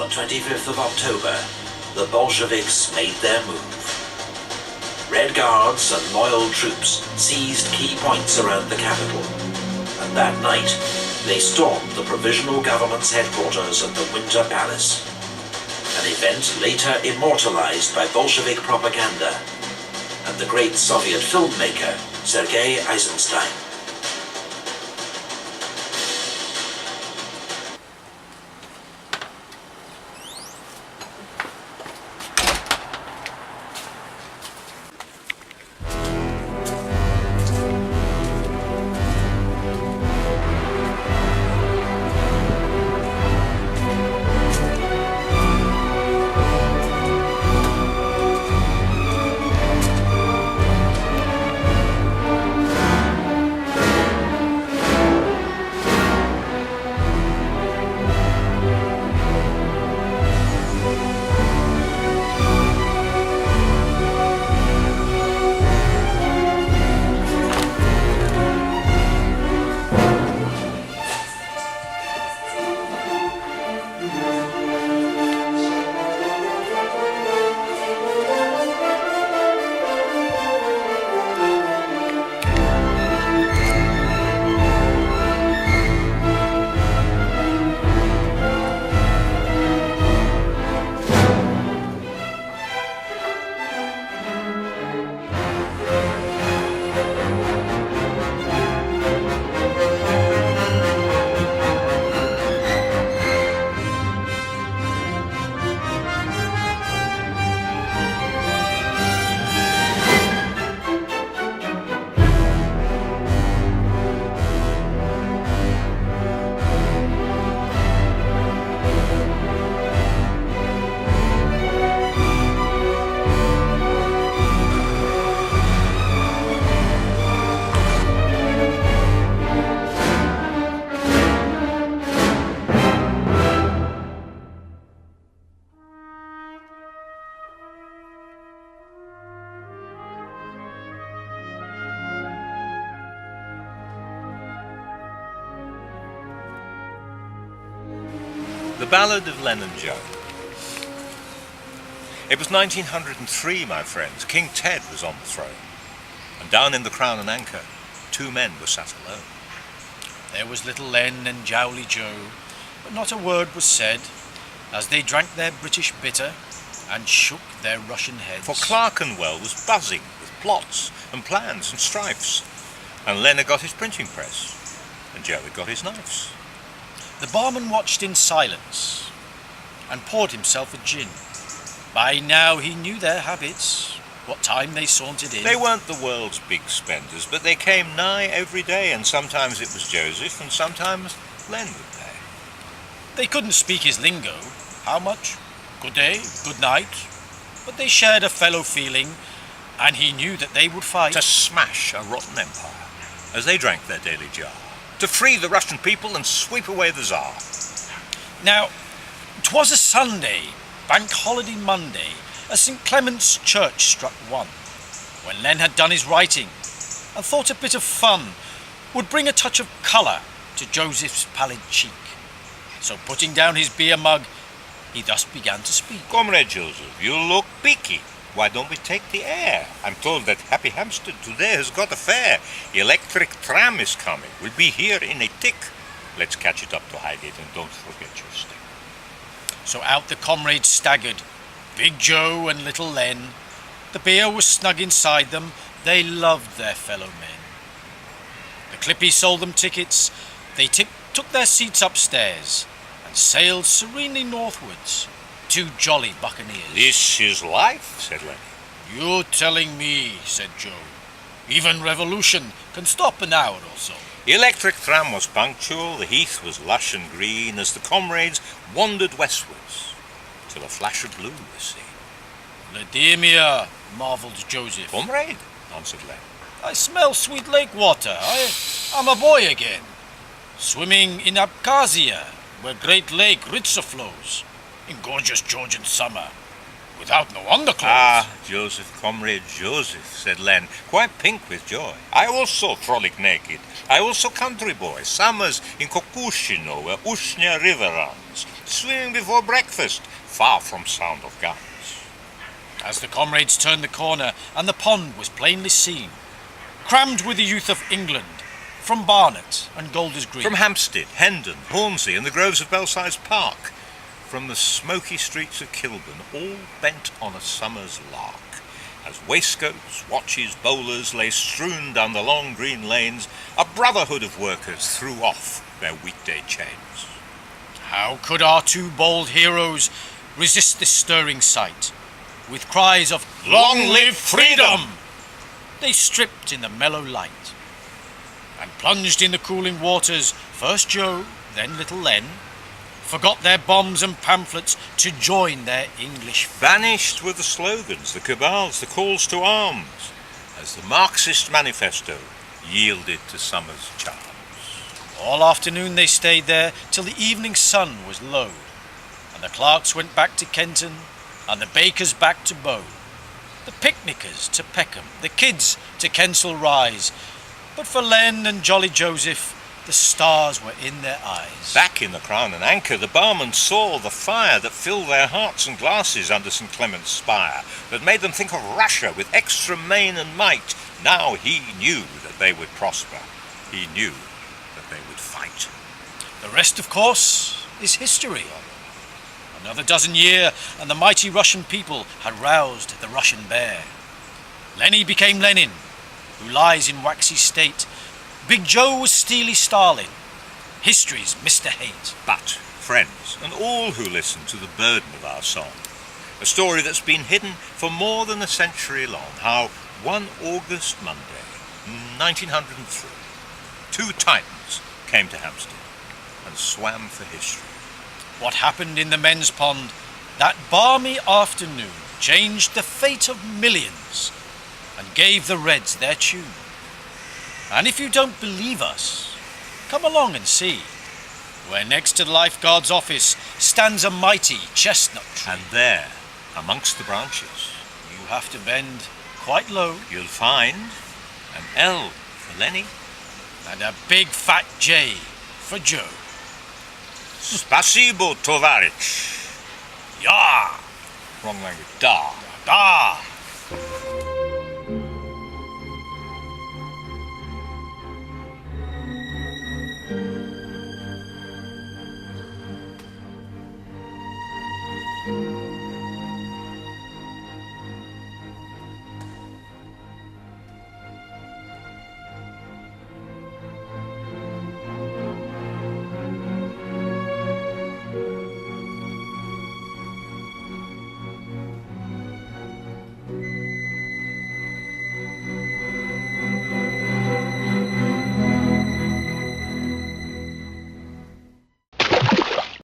the 25th of October, the Bolsheviks made their move. Red Guards and loyal troops seized key points around the capital, and that night they stormed the Provisional Government's headquarters at the Winter Palace, an event later immortalized by Bolshevik propaganda and the great Soviet filmmaker Sergei Eisenstein. The Ballad of Lenin and Joe. It was 1903, my friends. King Ted was on the throne. And down in the Crown and Anchor, two men were sat alone. There was little Len and Jowly Joe, but not a word was said, as they drank their British bitter and shook their Russian heads. For Clerkenwell was buzzing with plots and plans and strifes, and Len had got his printing press, and Joe had got his knives. The barman watched in silence and poured himself a gin. By now he knew their habits, what time they sauntered in. They weren't the world's big spenders, but they came nigh every day, and sometimes it was Joseph, and sometimes Len would pay. They couldn't speak his lingo. How much? Good day, good night. But they shared a fellow feeling, and he knew that they would fight to smash a rotten empire, as they drank their daily jar, to free the Russian people and sweep away the Tsar. Now, 'twas a Sunday, Bank Holiday Monday, as St. Clement's Church struck one, when Len had done his writing, and thought a bit of fun would bring a touch of colour to Joseph's pallid cheek. So putting down his beer mug, he thus began to speak. Comrade Joseph, you look peaky. Why don't we take the air? I'm told that Happy Hampstead today has got a fair. Electric tram is coming. We'll be here in a tick. Let's catch it up to Highgate and don't forget your stick. So out the comrades staggered, Big Joe and Little Len. The beer was snug inside them. They loved their fellow men. The Clippy sold them tickets. They took their seats upstairs and sailed serenely northwards. Two jolly buccaneers. This is life, said Lenny. You telling me, said Joe. Even revolution can stop an hour or so. The electric tram was punctual, the heath was lush and green, as the comrades wandered westwards, till a flash of blue was seen. Vladimir, marvelled Joseph. Comrade, answered Len. I smell sweet lake water. I'm a boy again. Swimming in Abkhazia, where great lake Ritsa flows, in gorgeous Georgian summer, without no underclothes. Ah, Joseph, comrade Joseph, said Len, quite pink with joy. I also frolic naked. I also country boy, summers in Kokushino, where Ushnya river runs, swimming before breakfast, far from sound of guns. As the comrades turned the corner and the pond was plainly seen, crammed with the youth of England, from Barnet and Golders Green, From Hampstead, Hendon, Hornsey and the groves of Belsize Park, from the smoky streets of Kilburn, all bent on a summer's lark, as waistcoats, watches, bowlers lay strewn down the long green lanes, a brotherhood of workers threw off their weekday chains. how could our two bold heroes resist this stirring sight? With cries of "Long live freedom!" they stripped in the mellow light and plunged in the cooling waters, first Joe, then little Len, forgot their bombs and pamphlets to join their English Vanished were the slogans, the cabals, the calls to arms, as the Marxist manifesto yielded to summer's charms. All afternoon they stayed there till the evening sun was low, and the clerks went back to Kenton, and the bakers back to Bow, the picnickers to Peckham, the kids to Kensal Rise. But for Len and Jolly Joseph, the stars were in their eyes. Back in the Crown and Anchor, the barman saw the fire that filled their hearts and glasses under St. Clement's spire, that made them think of Russia with extra main and might. Now he knew that they would prosper. He knew that they would fight. The rest, of course, is history. Another dozen year, and the mighty Russian people had roused the Russian bear. Lenny became Lenin, who lies in waxy state. Big Joe was steely Stalin, history's Mr. Hate. But, friends, and all who listen to the burden of our song, a story that's been hidden for more than a century long, how one August Monday, 1903, two Titans came to Hampstead and swam for history. What happened in the men's pond that balmy afternoon changed the fate of millions and gave the Reds their tune. And if you don't believe us, come along and see, where next to the lifeguard's office stands a mighty chestnut tree. And there, amongst the branches, You have to bend quite low, you'll find an L for Lenny, and a big fat J for Joe. Spasibo, tovarich. Ya! Wrong language. Da. Da!